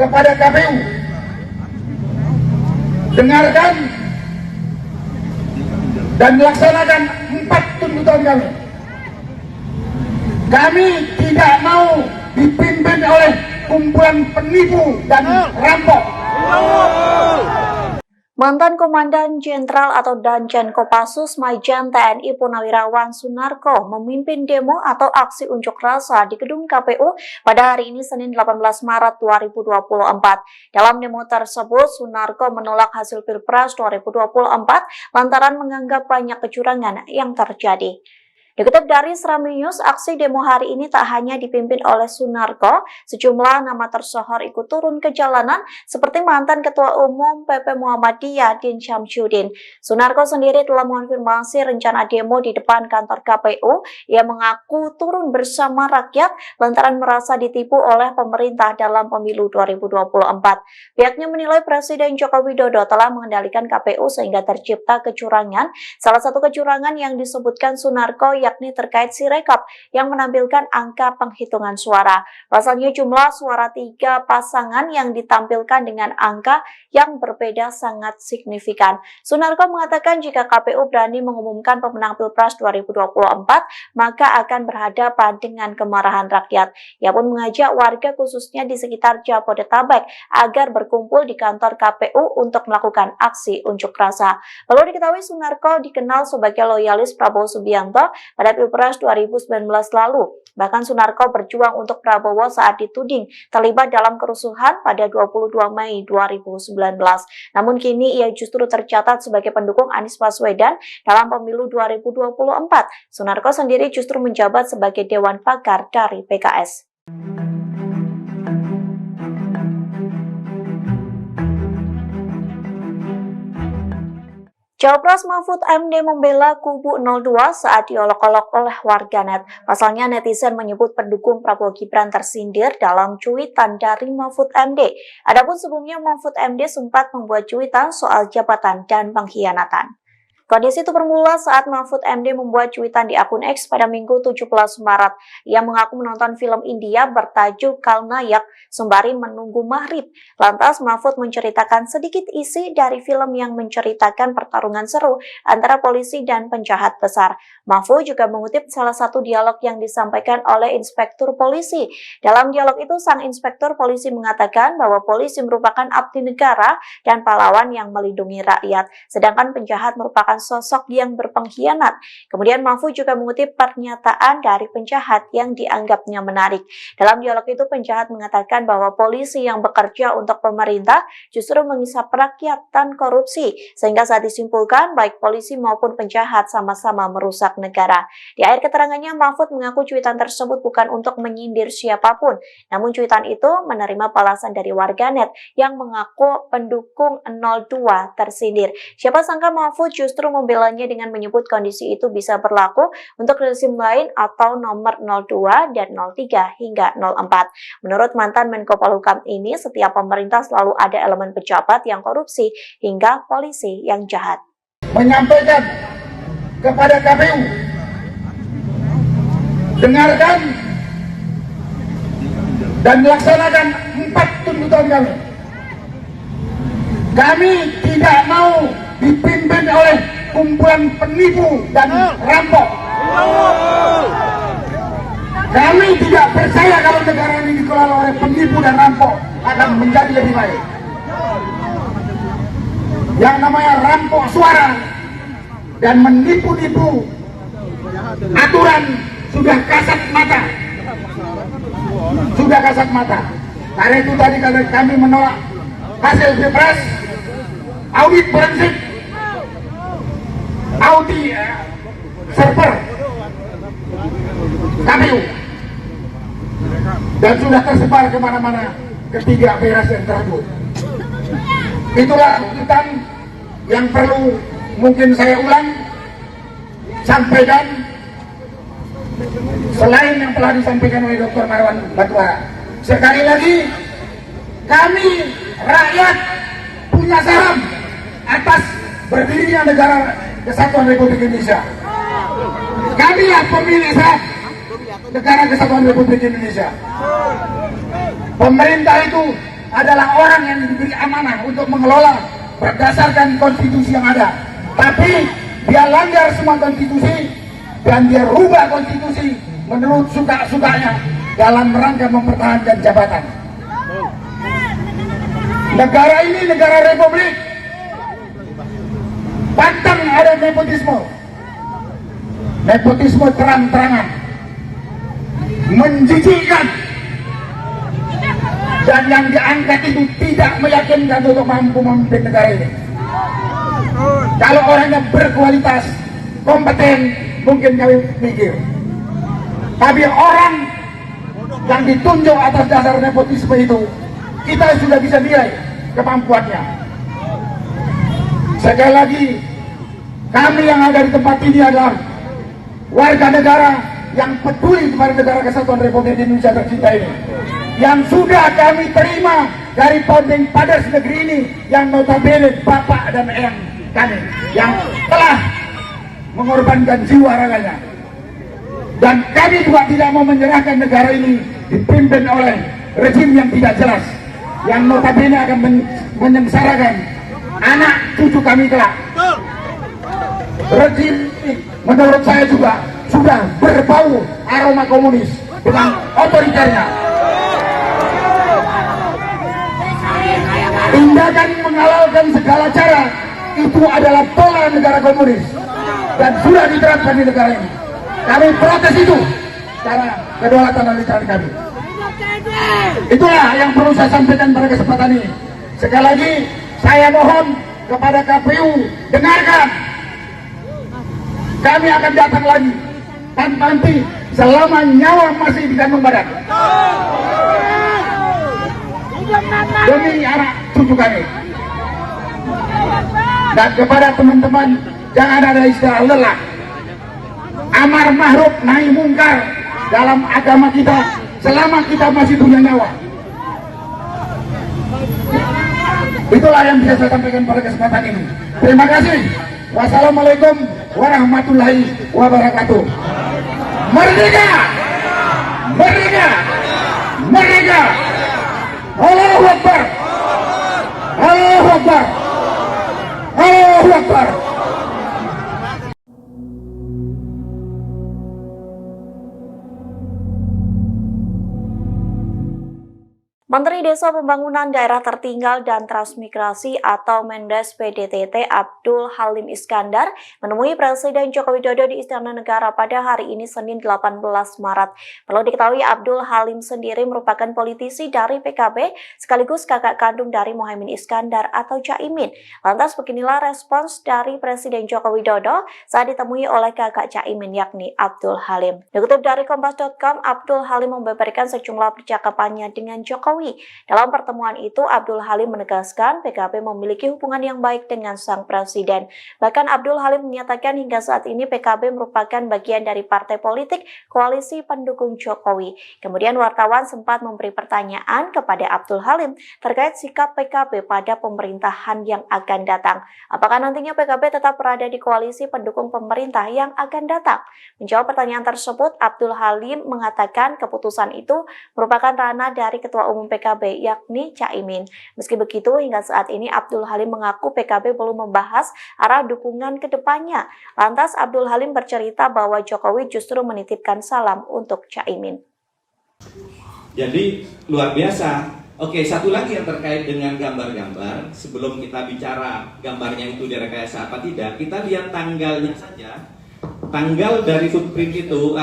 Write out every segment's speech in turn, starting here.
kepada KPU, dengarkan dan laksanakan 4 tuntutan kami. Kami tidak mau dipimpin oleh kumpulan penipu dan rampok. Mantan Komandan Jenderal atau Danjen Kopassus Maijen TNI Purnawirawan Sunarko memimpin demo atau aksi unjuk rasa di gedung KPU pada hari ini Senin 18 Maret 2024. Dalam demo tersebut, Sunarko menolak hasil Pilpres 2024 lantaran menganggap banyak kecurangan yang terjadi. Dikutip dari Serambi News, aksi demo hari ini tak hanya dipimpin oleh Sunarko, sejumlah nama tersohor ikut turun ke jalanan seperti mantan Ketua Umum PP Muhammadiyah Din Syamsuddin. Sunarko sendiri telah mengonfirmasi rencana demo di depan kantor KPU. Ia mengaku turun bersama rakyat lantaran merasa ditipu oleh pemerintah dalam pemilu 2024. Pihaknya menilai Presiden Joko Widodo telah mengendalikan KPU sehingga tercipta kecurangan. Salah satu kecurangan yang disebutkan Sunarko yakni terkait Sirekap yang menampilkan angka penghitungan suara. Pasalnya jumlah suara 3 pasangan yang ditampilkan dengan angka yang berbeda sangat signifikan. Sunarko mengatakan jika KPU berani mengumumkan pemenang Pilpres 2024, maka akan berhadapan dengan kemarahan rakyat. Ia pun mengajak warga khususnya di sekitar Jabodetabek agar berkumpul di kantor KPU untuk melakukan aksi unjuk rasa. Perlu diketahui Sunarko dikenal sebagai loyalis Prabowo Subianto pada Pilpres 2019 lalu. Bahkan Sunarko berjuang untuk Prabowo saat dituding terlibat dalam kerusuhan pada 22 Mei 2019. Namun kini ia justru tercatat sebagai pendukung Anies Baswedan dalam pemilu 2024. Sunarko sendiri justru menjabat sebagai Dewan Pakar dari PKS. Cawapres Mahfud MD membela kubu 02 saat diolok-olok oleh warganet. Pasalnya netizen menyebut pendukung Prabowo Gibran tersindir dalam cuitan dari Mahfud MD. Adapun sebelumnya Mahfud MD sempat membuat cuitan soal jabatan dan pengkhianatan. Kondisi itu bermula saat Mahfud MD membuat cuitan di akun X pada Minggu 17 Maret. Ia mengaku menonton film India bertajuk Kalnayak sembari menunggu maghrib. Lantas Mahfud menceritakan sedikit isi dari film yang menceritakan pertarungan seru antara polisi dan penjahat besar. Mahfud juga mengutip salah satu dialog yang disampaikan oleh inspektur polisi. Dalam dialog itu, sang inspektur polisi mengatakan bahwa polisi merupakan abdi negara dan pahlawan yang melindungi rakyat, sedangkan penjahat merupakan sosok yang berpengkhianat. Kemudian Mahfud juga mengutip pernyataan dari penjahat yang dianggapnya menarik. Dalam dialog itu penjahat mengatakan bahwa polisi yang bekerja untuk pemerintah justru mengisap rakyat dan korupsi, sehingga saat disimpulkan baik polisi maupun penjahat sama-sama merusak negara. Di akhir keterangannya Mahfud mengaku cuitan tersebut bukan untuk menyindir siapapun, namun cuitan itu menerima balasan dari warganet yang mengaku pendukung 02 tersindir. Siapa sangka Mahfud justru membelanya dengan menyebut kondisi itu bisa berlaku untuk rezim lain atau nomor 02 dan 03 hingga 04. Menurut mantan Menko Polhukam ini, setiap pemerintah selalu ada elemen pejabat yang korupsi hingga polisi yang jahat. Menyampaikan kepada KPU, dengarkan dan laksanakan 4 tuntutan kami. Kami tidak mau dipimpin oleh kumpulan penipu dan rampok. Kami tidak percaya kalau negara ini dikelola oleh penipu dan rampok akan menjadi lebih baik. Yang namanya rampok suara dan menipu-nipu aturan sudah kasat mata. Sudah kasat mata. Karena itu tadi kami menolak hasil Pilpres, audit forensik, audit server KPU, dan sudah tersebar kemana-mana ketiga beras yang tersebut. Itulah tuntutan yang perlu mungkin saya ulang, sampaikan selain yang telah disampaikan oleh Dr. Marwan Batubara. Sekali lagi, kami rakyat punya saham atas berdirinya negara Kesatuan Republik Indonesia. Kamilah pemilik saham negara Kesatuan Republik Indonesia. Pemerintah itu adalah orang yang diberi amanah untuk mengelola berdasarkan konstitusi yang ada. Tapi dia langgar semua konstitusi dan dia rubah konstitusi menurut suka-sukanya dalam rangka mempertahankan jabatan. Negara ini negara republik, pantang ada nepotisme. Nepotisme terang-terangan, menjijikkan, dan yang diangkat itu tidak meyakinkan untuk mampu memimpin negara ini. Kalau orangnya berkualitas, kompeten, mungkin kami mikir. Tapi orang yang ditunjuk atas dasar nepotisme itu, kita sudah bisa nilai kemampuannya. Sekali lagi, kami yang ada di tempat ini adalah warga negara yang peduli kepada negara kesatuan Republik Indonesia tercinta ini, yang sudah kami terima dari founding fathers negeri ini, yang notabene bapak dan eyang kami, yang telah mengorbankan jiwa raganya. Dan kami juga tidak mau menyerahkan negara ini dipimpin oleh rezim yang tidak jelas, yang notabene akan menyengsarakan anak cucu kami kelak. Rezim ini menurut saya juga sudah berbau aroma komunis dengan otoriternya. Tindakan menghalalkan segala cara itu adalah pola negara komunis dan sudah diterapkan di negara ini. Kami protes itu karena kedaulatan dan netralitas kami. Itulah yang perlu saya sampaikan pada kesempatan ini. Sekali lagi saya mohon kepada KPU, dengarkan. Kami akan datang lagi tanpa henti selama nyawa masih di kandung badan, demi anak cucu kami. Dan kepada teman-teman, jangan ada istilah lelah. Amar ma'ruf nahi mungkar dalam agama kita selama kita masih punya nyawa. Itulah yang bisa saya sampaikan pada kesempatan ini. Terima kasih. Wassalamualaikum warahmatullahi wabarakatuh. Merdeka! Merdeka! Merdeka! Allahu Akbar! Allahu Akbar! Allahu Akbar! Menteri Desa Pembangunan Daerah Tertinggal dan Transmigrasi atau Mendes PDTT Abdul Halim Iskandar menemui Presiden Joko Widodo di Istana Negara pada hari ini Senin 18 Maret. Perlu diketahui Abdul Halim sendiri merupakan politisi dari PKB sekaligus kakak kandung dari Muhaimin Iskandar atau Caimin. Lantas beginilah respons dari Presiden Joko Widodo saat ditemui oleh kakak Caimin yakni Abdul Halim. Dikutip dari Kompas.com, Abdul Halim membeberkan sejumlah percakapannya dengan Jokowi. Dalam pertemuan itu, Abdul Halim menegaskan PKB memiliki hubungan yang baik dengan sang presiden. Bahkan Abdul Halim menyatakan hingga saat ini PKB merupakan bagian dari partai politik koalisi pendukung Jokowi. Kemudian wartawan sempat memberi pertanyaan kepada Abdul Halim terkait sikap PKB pada pemerintahan yang akan datang. Apakah nantinya PKB tetap berada di koalisi pendukung pemerintah yang akan datang? Menjawab pertanyaan tersebut, Abdul Halim mengatakan keputusan itu merupakan ranah dari Ketua Umum PKB yakni Caimin. Meski begitu, hingga saat ini Abdul Halim mengaku PKB belum membahas arah dukungan ke depannya. Lantas Abdul Halim bercerita bahwa Jokowi justru menitipkan salam untuk Caimin. Jadi luar biasa. Oke, satu lagi yang terkait dengan gambar-gambar. Sebelum kita bicara gambarnya itu direkayasa apa tidak, kita lihat tanggalnya saja. Tanggal dari footprint itu,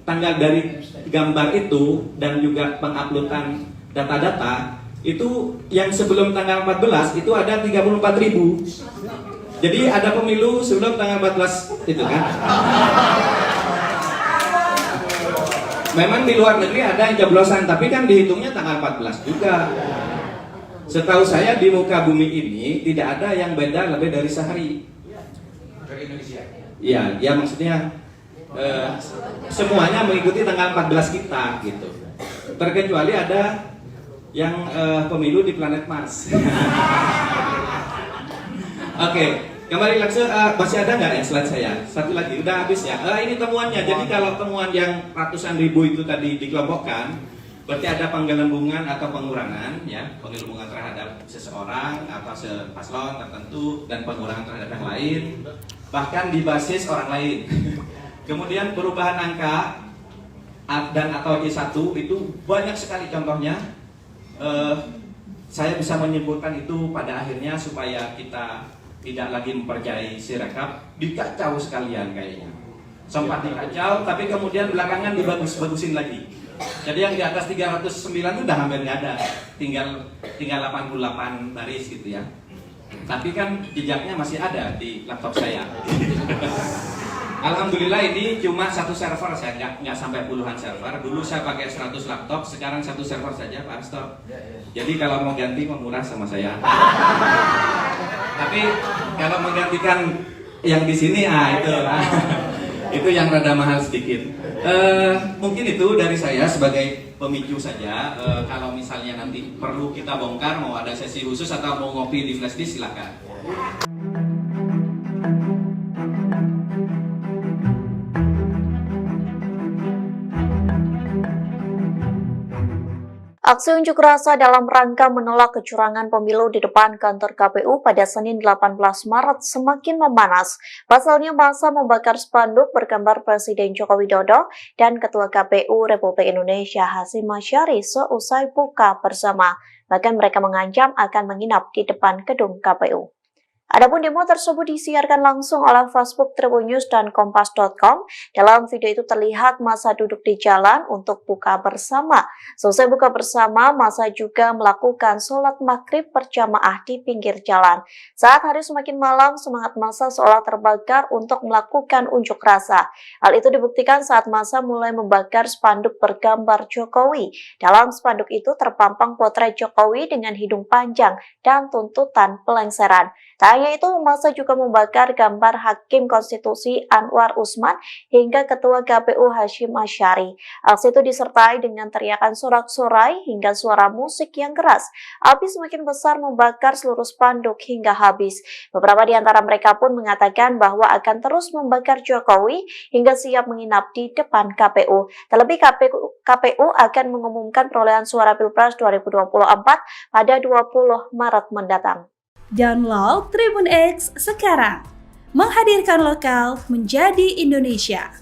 tanggal dari gambar itu dan juga penguploadan data-data itu yang sebelum tanggal 14 itu ada 34.000. Jadi ada pemilu sebelum tanggal 14 itu kan. Memang di luar negeri ada yang jablosan, tapi kan dihitungnya tanggal 14 juga. Setahu saya di muka bumi ini tidak ada yang beda lebih dari sehari. Dari Indonesia. Iya, ya maksudnya semuanya mengikuti tanggal 14 kita gitu. Terkecuali ada yang pemilu di planet Mars. Oke, kembali langsung, masih ada nggak ya slide saya? Satu lagi, udah habis ya. Ini temuannya. Jadi kalau temuan yang ratusan ribu itu tadi dikelompokkan, Berarti ada penggelembungan atau pengurangan, ya, penggelembungan terhadap seseorang atau paslon tertentu dan pengurangan terhadap yang lain, bahkan di basis orang lain. Kemudian perubahan angka dan atau C1 itu banyak sekali contohnya. Saya bisa menyimpulkan itu pada akhirnya supaya kita tidak lagi mempercayai Sirekap, dikacau sekalian kayaknya. Sempat dikacau, tapi kemudian belakangan dibagus-bagusin lagi. Jadi yang di atas 309 itu udah hampir nggak ada, tinggal 88 baris gitu ya. Tapi kan jejaknya masih ada di laptop saya. Alhamdulillah ini cuma satu server, saya nggak sampai puluhan server. Dulu saya pakai 100 laptop, sekarang satu server saja Pak Astor. Jadi kalau mau ganti murah sama saya. Tapi kalau menggantikan yang di sini, itu yang rada mahal sedikit. Mungkin itu dari saya sebagai pemicu saja. Kalau misalnya nanti perlu kita bongkar, mau ada sesi khusus atau mau ngopi di Flash Disk, silakan. Aksi unjuk rasa dalam rangka menolak kecurangan pemilu di depan kantor KPU pada Senin 18 Maret semakin memanas. Pasalnya massa membakar spanduk bergambar Presiden Joko Widodo dan Ketua KPU Republik Indonesia Hasyim Asyari seusai buka bersama. Bahkan mereka mengancam akan menginap di depan gedung KPU. Adapun demo tersebut disiarkan langsung oleh Facebook Tribun News dan Kompas.com. Dalam video itu terlihat massa duduk di jalan untuk buka bersama. Selesai buka bersama, massa juga melakukan sholat maghrib berjamaah di pinggir jalan. Saat hari semakin malam, semangat massa seolah terbakar untuk melakukan unjuk rasa. Hal itu dibuktikan saat massa mulai membakar spanduk bergambar Jokowi. Dalam spanduk itu terpampang potret Jokowi dengan hidung panjang dan tuntutan pelengseran. Tak hanya itu, massa juga membakar gambar Hakim Konstitusi Anwar Usman hingga Ketua KPU Hasyim Asyari. Aksi itu disertai dengan teriakan sorak-sorai hingga suara musik yang keras. Api semakin besar membakar seluruh spanduk hingga habis. Beberapa di antara mereka pun mengatakan bahwa akan terus membakar Jokowi hingga siap menginap di depan KPU. Terlebih KPU akan mengumumkan perolehan suara Pilpres 2024 pada 20 Maret mendatang. Download Tribun X sekarang, menghadirkan lokal menjadi Indonesia.